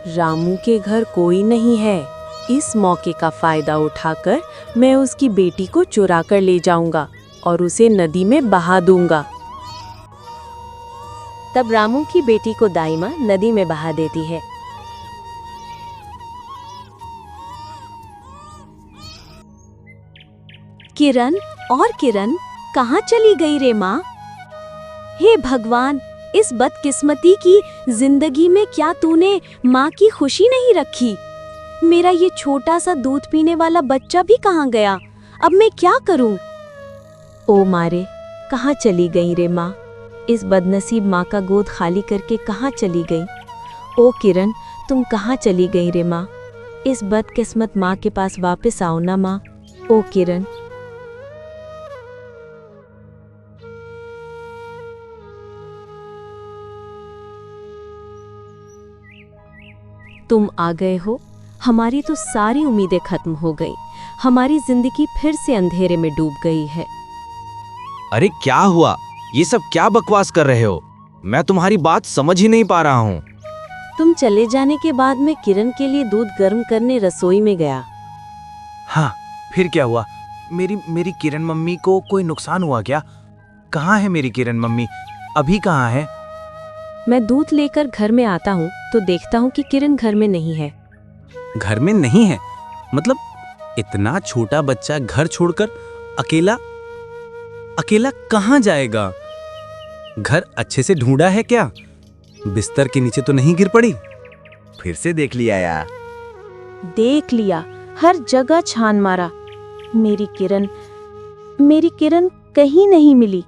रामू के घर कोई नहीं है। इस मौके का फायदा उठाकर मैं उसकी बेटी को चुरा कर ले जाऊंगा और उसे नदी में बहा दूंगा। तब रामू की बेटी को दाई माँ नदी में बहा देती है। किरण और किरण कहाँ चली गई रे माँ? हे भगवान, इस बदकिस्मती की जिंदगी में क्या तूने माँ की खुशी नहीं रखी? मेरा ये छोटा सा दूध पीने वाला बच्चा भी कहाँ गया? अब मैं क्या करूं? ओ मारे, कहाँ चली गई रे माँ? इस बदनसीब माँ का गोद खाली करके कहाँ चली गई? ओ किरण, तुम कहाँ चली गई रे माँ? इस बदकिस्मत माँ के पास वापस आओ ना माँ। ओ किरण। तुम आ गए हो। हमारी तो सारी उम्मीदें खत्म हो गई। हमारी जिंदगी फिर से अंधेरे में डूब गई है। अरे क्या हुआ? ये सब क्या बकवास कर रहे हो? मैं तुम्हारी बात समझ ही नहीं पा रहा हूँ। तुम चले जाने के बाद मैं किरण के लिए दूध गर्म करने रसोई में गया। हाँ, फिर क्या हुआ? मेरी किरण मम्मी को कोई नुकसान हुआ क्या? कहाँ है मेरी किरण मम्मी? अभी कहाँ है? मैं दूध लेकर घर में आता हूँ तो देखता हूँ कि किरण घर में नहीं है। घर में नहीं है? मतलब इतना छोटा बच्चा घर छोड़कर अकेला अकेला कहाँ जाएगा? घर अच्छे से ढूंढा है क्या? बिस्तर के नीचे तो नहीं गिर पड़ी? फिर से देख लिया यार। देख लिया, हर जगह छान मारा। मेरी किरण कहीं नहीं मिली।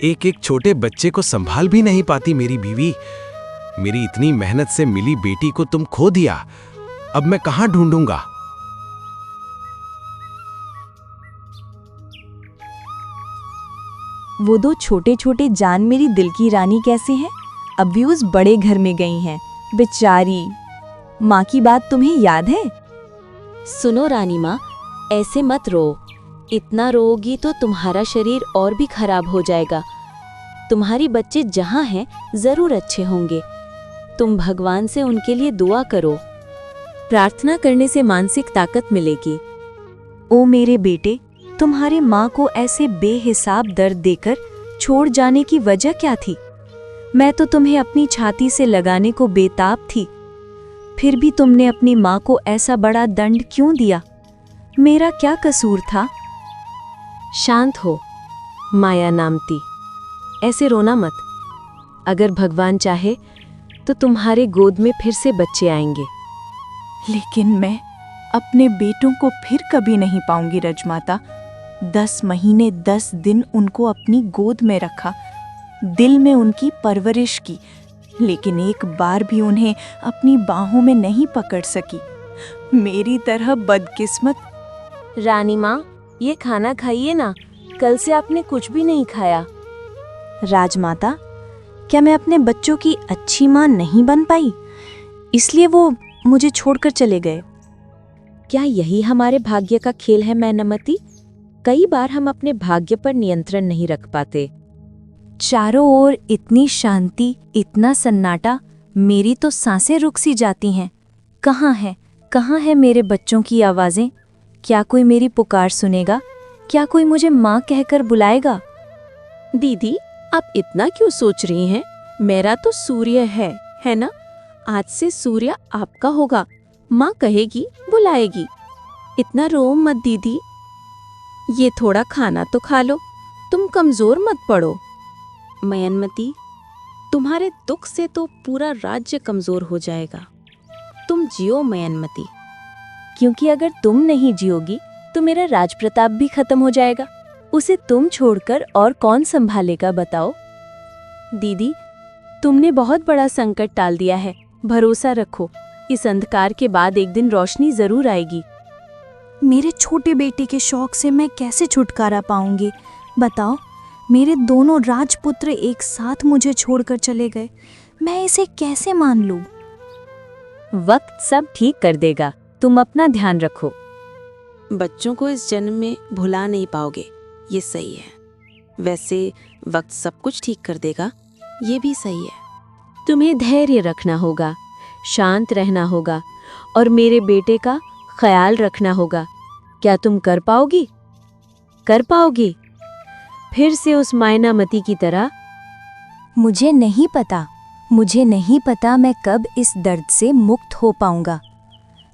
एक एक छोटे बच्चे को संभाल भी नहीं पाती मेरी बीवी। मेरी इतनी मेहनत से मिली बेटी को तुम खो दिया। अब मैं कहाँ ढूंढूंगा? वो दो छोटे छोटे जान मेरी दिल की रानी कैसे हैं? अब भी उस बड़े घर में गई हैं। बेचारी माँ की बात तुम्हें याद है? सुनो रानी माँ, ऐसे मत रो। इतना रोओगी तो तुम्हारा शरीर और भी खराब हो जाएगा। तुम्हारी बच्चे जहाँ हैं जरूर अच्छे होंगे। तुम भगवान से उनके लिए दुआ करो। प्रार्थना करने से मानसिक ताकत मिलेगी। ओ मेरे बेटे, तुम्हारे माँ को ऐसे बेहिसाब दर्द देकर छोड़ जाने की वजह क्या थी? मैं तो तुम्हें अपनी छाती से लगाने को बेताब थी। फिर भी तुमने अपनी माँ को ऐसा बड़ा दंड क्यों दिया? मेरा क्या कसूर था? शांत हो माया नामती, ऐसे रोना मत। अगर भगवान चाहे तो तुम्हारे गोद में फिर से बच्चे आएंगे। लेकिन मैं अपने बेटों को फिर कभी नहीं पाऊंगी रजमाता। 10 महीने 10 दिन उनको अपनी गोद में रखा, दिल में उनकी परवरिश की, लेकिन एक बार भी उन्हें अपनी बाहों में नहीं पकड़ सकी। मेरी तरह बदकिस्मत। रानी माँ, ये खाना खाइए ना, कल से आपने कुछ भी नहीं खाया। राजमाता, क्या मैं अपने बच्चों की अच्छी माँ नहीं बन पाई, इसलिए वो मुझे छोड़कर चले गए? क्या यही हमारे भाग्य का खेल है मैनमती? कई बार हम अपने भाग्य पर नियंत्रण नहीं रख पाते। चारों ओर इतनी शांति, इतना सन्नाटा, मेरी तो सांसें रुक सी जाती हैं। कहाँ है मेरे बच्चों की आवाजें? क्या कोई मेरी पुकार सुनेगा? क्या कोई मुझे माँ कहकर बुलाएगा? दीदी, आप इतना क्यों सोच रही हैं? मेरा तो सूर्य है ना? आज से सूर्य आपका होगा। माँ कहेगी, बुलाएगी। इतना रो मत दीदी। ये थोड़ा खाना तो खा लो, तुम कमजोर मत पड़ो। मयनमती, तुम्हारे दुख से तो पूरा राज्य कमजोर हो जाएगा। तुम जियो मयनमती। क्योंकि अगर तुम नहीं जियोगी तो मेरा राज प्रताप भी खत्म हो जाएगा। उसे तुम छोड़कर और कौन संभालेगा बताओ? दीदी, तुमने बहुत बड़ा संकट टाल दिया है। भरोसा रखो, इस अंधकार के बाद एक दिन रोशनी जरूर आएगी। मेरे छोटे बेटे के शौक से मैं कैसे छुटकारा पाऊंगी? बताओ, मेरे दोनों राजपुत्र एक साथ मुझे छोड़कर चले गए। मैं इसे कैसे मान लूं? वक्त सब ठीक कर देगा, तुम अपना ध्यान रखो। बच्चों को इस जन्म में भुला नहीं पाओगे, ये सही है। वैसे वक्त सब कुछ ठीक कर देगा, ये भी सही है। तुम्हें धैर्य रखना होगा। शांत रहना होगा और मेरे बेटे का ख्याल रखना होगा। क्या तुम कर पाओगी? कर पाओगी? फिर से उस मायनामती की तरह। मुझे नहीं पता मैं कब इस दर्द से मुक्त हो पाऊंगा,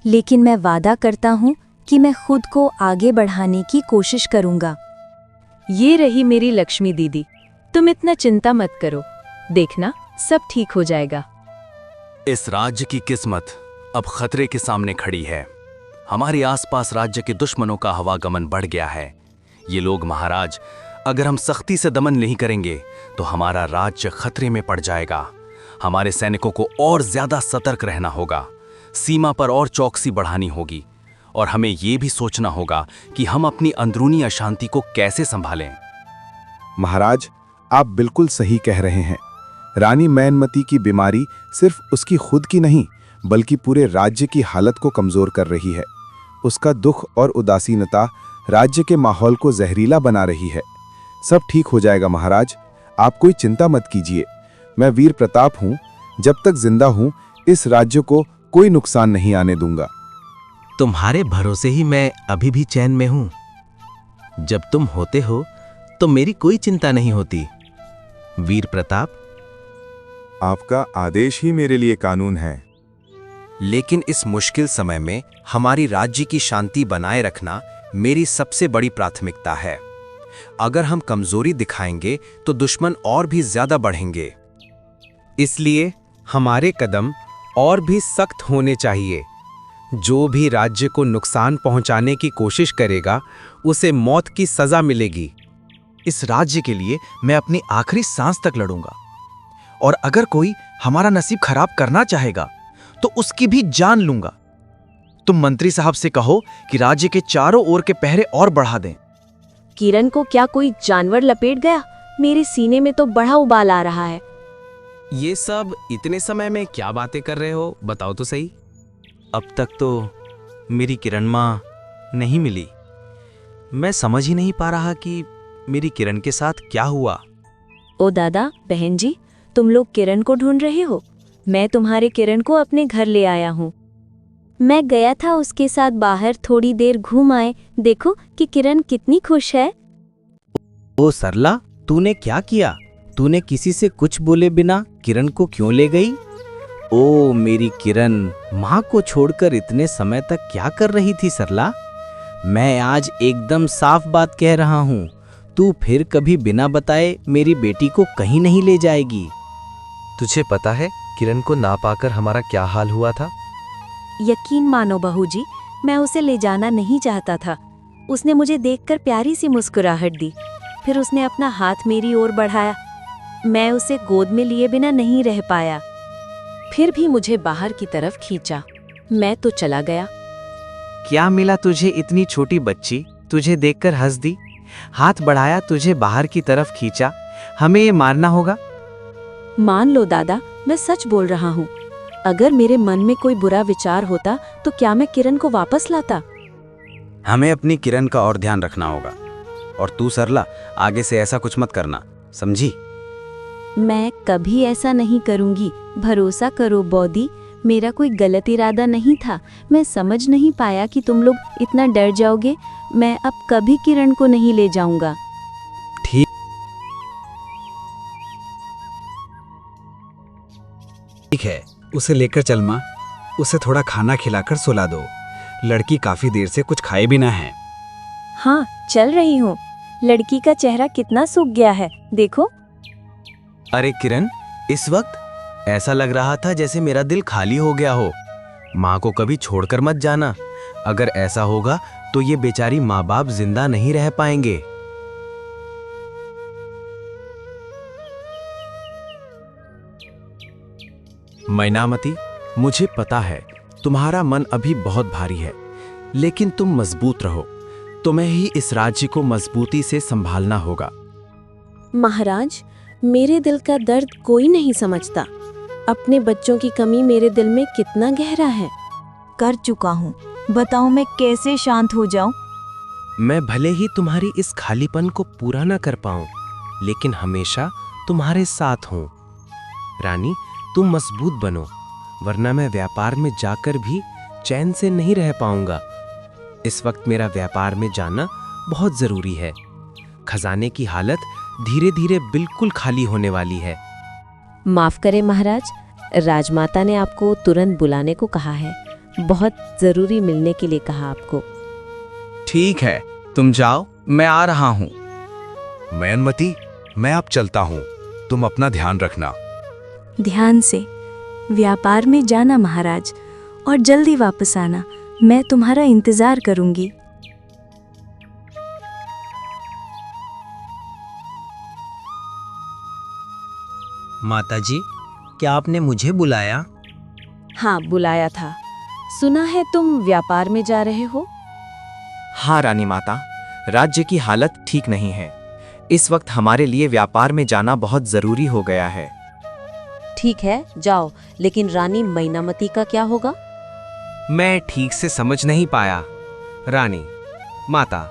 लेकिन मैं वादा करता हूँ कि मैं खुद को आगे बढ़ाने की कोशिश करूंगा। ये रही मेरी लक्ष्मी दीदी, तुम इतना चिंता मत करो, देखना सब ठीक हो जाएगा। इस राज्य की किस्मत अब खतरे के सामने खड़ी है। हमारे आसपास राज्य के दुश्मनों का हवागमन बढ़ गया है। ये लोग महाराज, अगर हम सख्ती से दमन नहीं करेंगे तो हमारा राज्य खतरे में पड़ जाएगा। हमारे सैनिकों को और ज्यादा सतर्क रहना होगा, सीमा पर और चौकसी बढ़ानी होगी, और हमें ये भी सोचना होगा कि हम अपनी अंदरूनी अशांति को कैसे संभालें। महाराज, आप बिल्कुल सही कह रहे हैं। रानी मैनमती की बीमारी सिर्फ उसकी खुद की नहीं, बल्कि पूरे राज्य की हालत को कमजोर कर रही है। उसका दुख और उदासीनता राज्य के माहौल को जहरीला बना रही है। सब ठीक हो जाएगा महाराज, आप कोई चिंता मत कीजिए। मैं वीर प्रताप हूँ, जब तक जिंदा हूँ इस राज्य को कोई नुकसान नहीं आने दूंगा। तुम्हारे भरोसे ही मैं अभी भी चैन में हूं। जब तुम होते हो तो मेरी कोई चिंता नहीं होती। वीर प्रताप, आपका आदेश ही मेरे लिए कानून है। लेकिन इस मुश्किल समय में हमारी राज्य की शांति बनाए रखना मेरी सबसे बड़ी प्राथमिकता है। अगर हम कमजोरी दिखाएंगे तो दुश्मन और भी ज्यादा बढ़ेंगे। इसलिए हमारे कदम और भी सख्त होने चाहिए। जो भी राज्य को नुकसान पहुंचाने की कोशिश करेगा उसे मौत की सजा मिलेगी। इस राज्य के लिए मैं अपनी आखिरी सांस तक लड़ूंगा, और अगर कोई हमारा नसीब खराब करना चाहेगा तो उसकी भी जान लूंगा। तुम मंत्री साहब से कहो कि राज्य के चारों ओर के पहरे और बढ़ा दें। किरण को क्या कोई जानवर लपेट गया? मेरे सीने में तो बड़ा उबाल आ रहा है। ये सब इतने समय में क्या बातें कर रहे हो, बताओ तो सही। अब तक तो मेरी किरण माँ नहीं मिली। मैं समझ ही नहीं पा रहा कि मेरी किरण के साथ क्या हुआ। ओ दादा, बहन जी, तुम लोग किरण को ढूंढ रहे हो? मैं तुम्हारे किरण को अपने घर ले आया हूँ। मैं गया था उसके साथ बाहर, थोड़ी देर घूम आए। देखो कि किरण कितनी खुश है। ओ सरला, तूने क्या किया? तूने किसी से कुछ बोले बिना किरण को क्यों ले गई? ओ मेरी किरण, माँ को छोड़कर इतने समय तक क्या कर रही थी सरला? मैं आज एकदम साफ बात कह रहा हूँ, तू फिर कभी बिना बताए मेरी बेटी को कहीं नहीं ले जाएगी। तुझे पता है किरण को ना पाकर हमारा क्या हाल हुआ था? यकीन मानो बहू जी, मैं उसे ले जाना नहीं चाहता था। उसने मुझे देखकर प्यारी सी मुस्कुराहट दी, फिर उसने अपना हाथ मेरी ओर बढ़ाया। मैं उसे गोद में लिए बिना नहीं रह पाया। फिर भी मुझे बाहर की तरफ खींचा। मैं तो चला गया। क्या मिला तुझे इतनी छोटी बच्ची? तुझे देखकर हंस दी, हाथ बढ़ाया, तुझे बाहर की तरफ खींचा। हमें ये मारना होगा? मान लो दादा, मैं सच बोल रहा हूँ। अगर मेरे मन में कोई बुरा विचार होता तो क्या मैं किरण को वापस लाता? हमें अपनी किरण का और ध्यान रखना होगा। और तू सरला, आगे से ऐसा कुछ मत करना, समझी? मैं कभी ऐसा नहीं करूंगी, भरोसा करो बौदी। मेरा कोई गलत इरादा नहीं था। मैं समझ नहीं पाया कि तुम लोग इतना डर जाओगे। मैं अब कभी किरण को नहीं ले जाऊंगा। ठीक है, उसे लेकर चल माँ। उसे थोड़ा खाना खिलाकर सुला दो। लड़की काफी देर से कुछ खाए भी ना है। हाँ, चल रही हूँ। लड़की का चेहरा कितना सूख गया है, देखो। अरे किरण, इस वक्त ऐसा लग रहा था जैसे मेरा दिल खाली हो गया हो। माँ को कभी छोड़कर मत जाना। अगर ऐसा होगा तो ये बेचारी माँ बाप जिंदा नहीं रह पाएंगे। मैनामती, मुझे पता है तुम्हारा मन अभी बहुत भारी है, लेकिन तुम मजबूत रहो। तुम्हें ही इस राज्य को मजबूती से संभालना होगा। महाराज, मेरे दिल का दर्द कोई नहीं समझता। अपने बच्चों की कमी मेरे दिल में कितना गहरा है। कर चुका हूँ, बताओ मैं कैसे शांत हो जाऊं? मैं भले ही तुम्हारी इस खालीपन को पूरा न कर पाऊं, लेकिन हमेशा तुम्हारे साथ हूं। रानी, तुम मजबूत बनो। वरना मैं व्यापार में जाकर भी चैन से नहीं रह पाऊंगा। इस वक्त मेरा व्यापार में जाना बहुत जरूरी है। खजाने की हालत धीरे धीरे बिल्कुल खाली होने वाली है। माफ करें महाराज, राजमाता ने आपको तुरंत बुलाने को कहा है। बहुत जरूरी मिलने के लिए कहा आपको। ठीक है, तुम जाओ, मैं आ रहा हूँ। मैनमती, मैं अब चलता हूँ, तुम अपना ध्यान रखना। ध्यान से व्यापार में जाना महाराज, और जल्दी वापस आना। मैं तुम्हारा इंतजार करूंगी। माताजी, क्या आपने मुझे बुलाया? हाँ, बुलाया था। सुना है तुम व्यापार में जा रहे हो? हाँ रानी माता, राज्य की हालत ठीक नहीं है। इस वक्त हमारे लिए व्यापार में जाना बहुत जरूरी हो गया है। ठीक है, जाओ, लेकिन रानी मैनामती का क्या होगा? मैं ठीक से समझ नहीं पाया। रानी माता,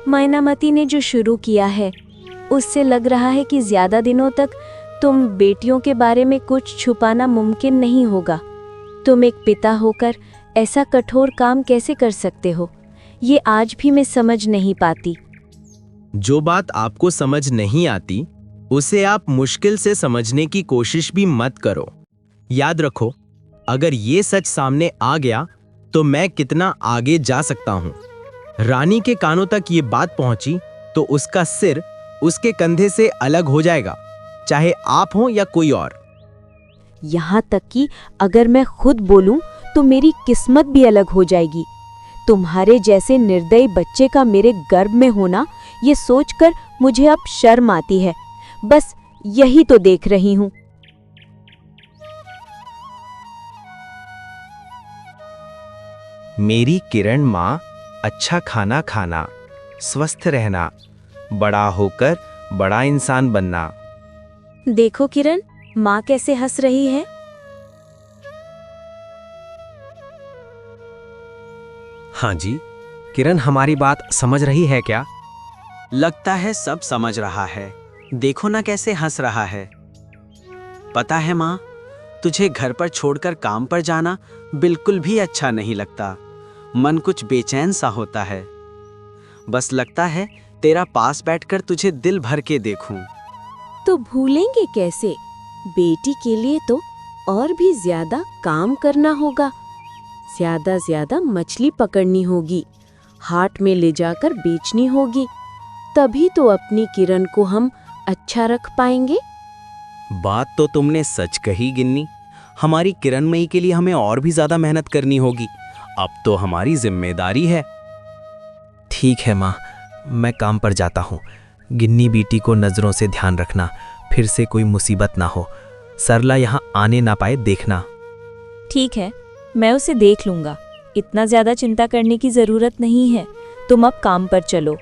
मैनामती ने जो शुरू किया है, उससे लग रहा है कि ज्यादा दिनों तक तुम बेटियों के बारे में कुछ छुपाना मुमकिन नहीं होगा। तुम एक पिता होकर ऐसा कठोर काम कैसे कर सकते हो, ये आज भी मैं समझ नहीं पाती। जो बात आपको समझ नहीं आती, उसे आप मुश्किल से समझने की कोशिश भी मत करो। याद रखो, अगर ये सच सामने आ गया तो मैं कितना आगे जा सकता हूं। रानी के कानों तक ये बात पहुंची तो उसका सिर उसके कंधे से अलग हो जाएगा, चाहे आप हो या कोई और। यहाँ तक कि अगर मैं खुद बोलूं तो मेरी किस्मत भी अलग हो जाएगी। तुम्हारे जैसे निर्दयी बच्चे का मेरे गर्भ में होना, ये सोचकर मुझे अब शर्म आती है। बस यही तो देख रही हूँ। मेरी किरण माँ, अच्छा खाना खाना, स्वस्थ रहना, बड़ा होकर बड़ा इंसान बनना। देखो किरण, माँ कैसे हंस रही है। हाँ जी, किरण हमारी बात समझ रही है क्या? लगता है सब समझ रहा है। देखो ना कैसे हंस रहा है। पता है माँ, तुझे घर पर छोड़कर काम पर जाना बिल्कुल भी अच्छा नहीं लगता। मन कुछ बेचैन सा होता है। बस लगता है तेरा पास बैठकर तुझे दिल भर के देखूं। तो भूलेंगे कैसे? बेटी के लिए तो और भी ज्यादा काम करना होगा। ज्यादा मछली पकड़नी होगी, हाट में ले जाकर बेचनी होगी, तभी तो अपनी किरण को हम अच्छा रख पाएंगे। बात तो तुमने सच कही गिन्नी। हमारी किरणमयी के लिए हमें और भी ज्यादा मेहनत करनी होगी। अब तो हमारी जिम्मेदारी है। ठीक है माँ, मैं काम पर जाता हूँ। गिन्नी बेटी को नजरों से ध्यान रखना, फिर से कोई मुसीबत ना हो। सरला यहाँ आने ना पाए देखना। ठीक है, मैं उसे देख लूंगा। इतना ज्यादा चिंता करने की जरूरत नहीं है। तुम अब काम पर चलो।